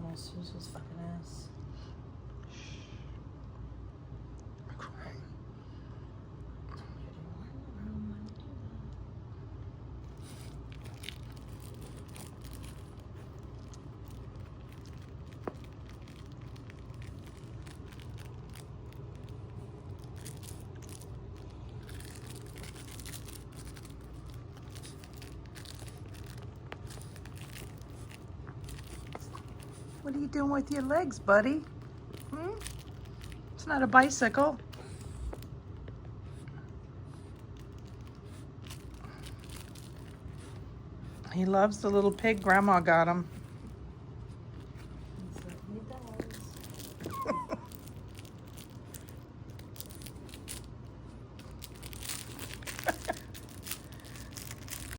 almost used his fucking ass. I'm crying. What are you doing with your legs, buddy? It's not a bicycle. He loves the little pig Grandma got him.